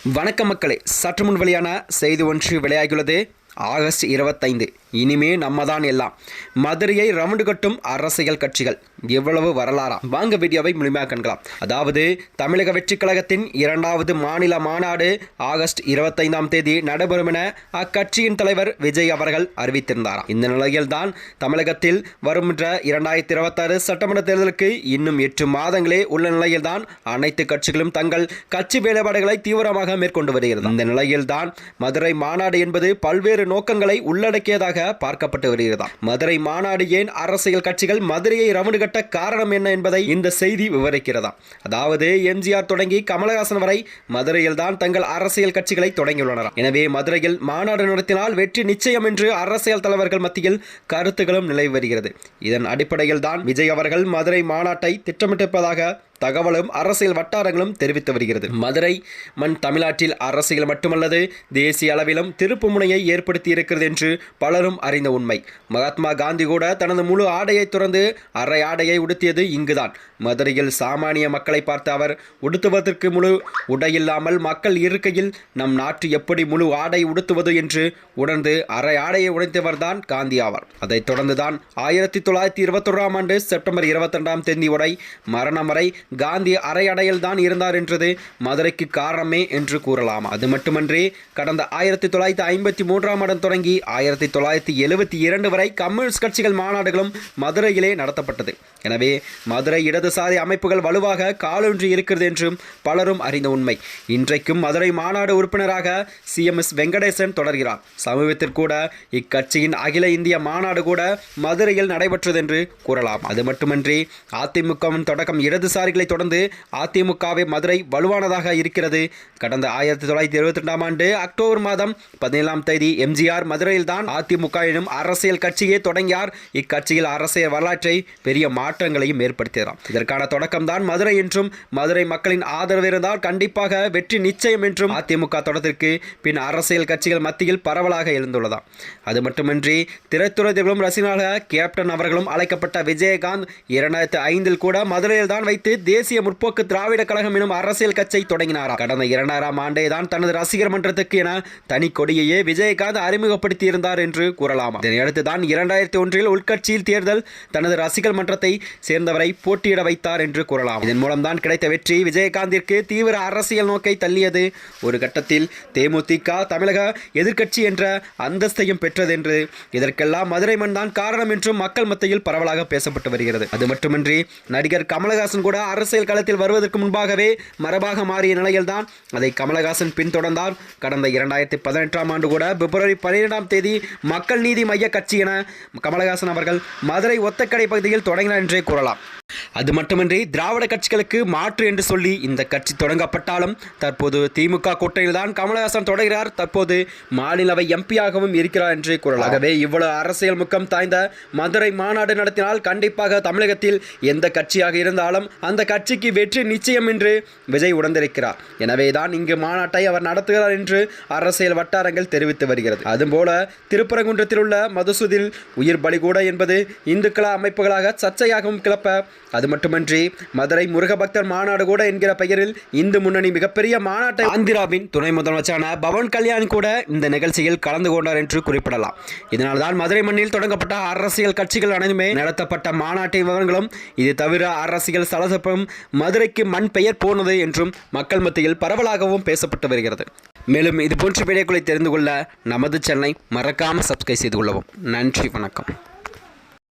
வணக்கம் மக்களே, சற்று முன் வெளியான செய்தி ஒன்று வெளியாகியுள்ளது. ஆகஸ்ட் 25 இனிமே நம்ம தான் எல்லாம். மதுரையை ரவுண்டு கட்டும் அரசியல் கட்சிகள். எவ்வளவு வரலாறா? வாங்க வீடியோவை முழுமையாக காண்கலாம். அதாவது தமிழக வெற்றி கழகத்தின் 2வது மாநில மாநாடு ஆகஸ்ட் 25ஆம் தேதி நடைபெறும் என அக்கட்சியின் தலைவர் விஜய் அவர்கள் அறிவித்திருந்தாராம். இந்த நிலையில்தான் தமிழகத்தில் வருகின்ற 2026 சட்டமன்ற தேர்தலுக்கு இன்னும் 8 மாதங்களே உள்ள நிலையில்தான் அனைத்து கட்சிகளும் தங்கள் கட்சி வேலைப்பாடுகளை தீவிரமாக மேற்கொண்டு வருகிறது. இந்த நிலையில்தான் மதுரை மாநாடு என்பது பல்வேறு நோக்கங்களை உள்ளடக்கியதாக பார்க்கப்பட்டு வருகிறது. மதுரை மாநாடு ஏன் அரசியல் கட்சிகள் மதுரையை ரவுண்டு கட்ட காரணம் என்ன என்பதை இந்த செய்தி விவரிக்கிறதா. அதாவது எம்ஜிஆர் தொடங்கி கமலஹாசன் வரை மதுரையில் தான் தங்கள் அரசியல் கட்சிகளை தொடங்கியுள்ளனர். எனவே மதுரையில் மாநாடு நடத்தினால் வெற்றி நிச்சயம் என்று அரசியல் தலைவர்கள் மத்தியில் கருத்துக்களும் நிலவி வருகிறது. இதன் அடிப்படையில் தான் விஜய் அவர்கள் மதுரை மாநாட்டை திட்டமிட்டிருப்பதாக தகவலும் அரசியல் வட்டாரங்களும் தெரிவித்து வருகிறது. மதுரை மண் தமிழ்நாட்டில் அரசியல் மட்டுமல்லது தேசிய அளவிலும் திருப்பு முனையை ஏற்படுத்தி இருக்கிறது என்று பலரும் அறிந்த உண்மை. மகாத்மா காந்தி கூட தனது முழு ஆடையை துறந்து அரை ஆடையை உடுத்தியது இங்குதான். மதுரையில் சாமானிய மக்களை பார்த்து அவர் உடுத்துவதற்கு முழு உடையில்லாமல் மக்கள் இருக்கையில் நம் நாட்டு எப்படி முழு ஆடை உடுத்துவது என்று உணர்ந்து அரை ஆடையை உடைத்தவர் தான் காந்தி ஆவார். அதைத் தொடர்ந்துதான் 1921ஆம் ஆண்டு செப்டம்பர் 22ஆம் தேதி வரை மரணம் வரை காந்தி அரையடையில் தான் இருந்தார் என்றது மதுரைக்கு காரணமே என்று கூறலாம். அது மட்டுமன்றி கடந்த 1953ஆம் ஆண்டு தொடங்கி 1972 வரை கம்யூனிஸ்ட் கட்சிகள் மாநாடுகளும் மதுரையிலே நடத்தப்பட்டது. எனவே மதுரை இடதுசாரி அமைப்புகள் வலுவாக காலூன்றி இருக்கிறது என்றும் பலரும் அறிந்த உண்மை. இன்றைக்கும் மதுரை மாநாடு உறுப்பினராக CMS வெங்கடேசன் தொடர்கிறார். சமீபத்தில் கூட இக்கட்சியின் அகில இந்திய மாநாடு கூட மதுரையில் நடைபெற்றது என்று கூறலாம். அது மட்டுமன்றி அதிமுகவின் தொடக்கம் இடதுசாரிகளை தொடர்ந்து அதிமுகவை மதுரை வலுவானதாக இருக்கிறது. கடந்த 1972ஆம் ஆண்டு அக்டோபர் மாதம் 17ஆம் தேதி எம்ஜிஆர் மதுரையில் தான் அதிமுக எனும் அரசியல் கட்சியை தொடங்கியார். இக்கட்சியில் அரசியல் வரலாற்றை பெரிய மாற்றங்களையும் ஏற்படுத்தினார். இதற்கான தொடக்கம் தான் மதுரை என்றும் மதுரை மக்களின் ஆதரவு இருந்தால் கண்டிப்பாக வெற்றி நிச்சயம் என்றும் அதிமுக தொடர்பிற்கு பின் அரசியல் கட்சிகள் மத்தியில் பரவலாக எழுந்துள்ளதாம். அது மட்டுமின்றி திரைத்துறையிலும் ரசிகர்களாக கேப்டன் அவர்களும் அழைக்கப்பட்ட விஜயகாந்த் 2005 கூட மதுரையில் தான் வைத்து தேசிய முற்போக்கு திராவிட கழகம் எனும் அரசியல் கட்சியை தொடங்கினார். கடந்த 2000ஆம் ஆண்டே தான் தனது ரசிகர் மன்றத்துக்கு என தனி கொடியையே விஜயகாந்த் அறிமுகப்படுத்தி இருந்தார் என்று கூறலாம். இதனையடுத்து தான் 2001 உள்கட்சியில் தேர்தல் தனது ரசிகர் மன்றத்தை சேர்ந்தவரை போட்டியிட வைத்தார் என்று கூறலாம். இதன் மூலம் தான் கிடைத்த வெற்றி விஜயகாந்திற்கு தீவிர அரசியல் நோக்கை தள்ளியது. ஒரு கட்டத்தில் தேமுதிக தமிழக எதிர்க்கட்சி என்ற அந்தஸ்தையும் பெற்றது என்று இதற்கெல்லாம் மதுரை மண் தான் காரணம் என்றும் மக்கள் மத்தியில் பரவலாக பேசப்பட்டு வருகிறது. அது மட்டுமின்றி நடிகர் கமலஹாசன் கூட அரசியல் களத்தில் வருவதற்கு முன்பாகவே மரபாக மாறிய நிலையில்தான் அதை கமலஹாசன் பின்தொடர்ந்தார். கடந்த 2018ஆம் ஆண்டு கூட பிப்ரவரி 12ஆம் தேதி மக்கள் நீதி மைய கட்சி என கமலஹாசன் அவர்கள் மதுரை ஒத்தக்கடை பகுதியில் தொடங்கினார் என்றே கூறலாம். அது மட்டுமின்றி திராவிட கட்சிகளுக்கு மாற்று என்று சொல்லி இந்த கட்சி தொடங்கப்பட்டாலும் தற்போது திமுக கூட்டணியில் தான் கமலஹாசன் தொடர்கிறார். தற்போது மாநிலவை எம்பியாகவும் இருக்கிறார் என்றே கூறலாம். ஆகவே இவ்வளவு அரசியல் முக்கம் தாய்ந்த மதுரை மாநாடு நடத்தினால் கண்டிப்பாக தமிழகத்தில் எந்த கட்சியாக இருந்தாலும் அந்த கட்சிக்கு வெற்றி நிச்சயம் என்று விஜய் உணர்ந்திருக்கிறார். எனவேதான் இங்கு மாநாட்டை அவர் நடத்துகிறார் என்று அரசியல் வட்டாரங்கள் தெரிவித்து வருகிறது. அதுபோல திருப்பரங்குன்றத்தில் உள்ள மதுசூதில் உயிர் பலி கூட என்பது இந்துக்கள அமைப்புகளாக சர்ச்சையாகவும் கிளப்ப, அது மட்டுமின்றி மதுரை முருகபக்தர் மாநாடு கூட என்கிற பெயரில் இந்து முன்னணி மிகப்பெரிய மாநாட்டை ஆந்திராவின் துணை முதலமைச்சரான பவன் கல்யாண் கூட இந்த நிகழ்ச்சியில் கலந்து கொண்டார் என்று குறிப்பிடலாம். இதனால்தான் மதுரை மண்ணில் தொடங்கப்பட்ட அரசியல் கட்சிகள் அனைத்துமே நடத்தப்பட்ட மாநாட்டின் விவரங்களும் இது தவிர அரசியல் சலசலப்பும் மதுரைக்கு மண் பெயர் போனது என்றும் மக்கள் மத்தியில் பரவலாகவும் பேசப்பட்டு வருகிறது. மேலும் இது போன்ற வீடியோக்களை தெரிந்து கொள்ள நமது சேனலை மறக்காமல் சப்ஸ்கிரைப் செய்து கொள்ளவும். நன்றி, வணக்கம்.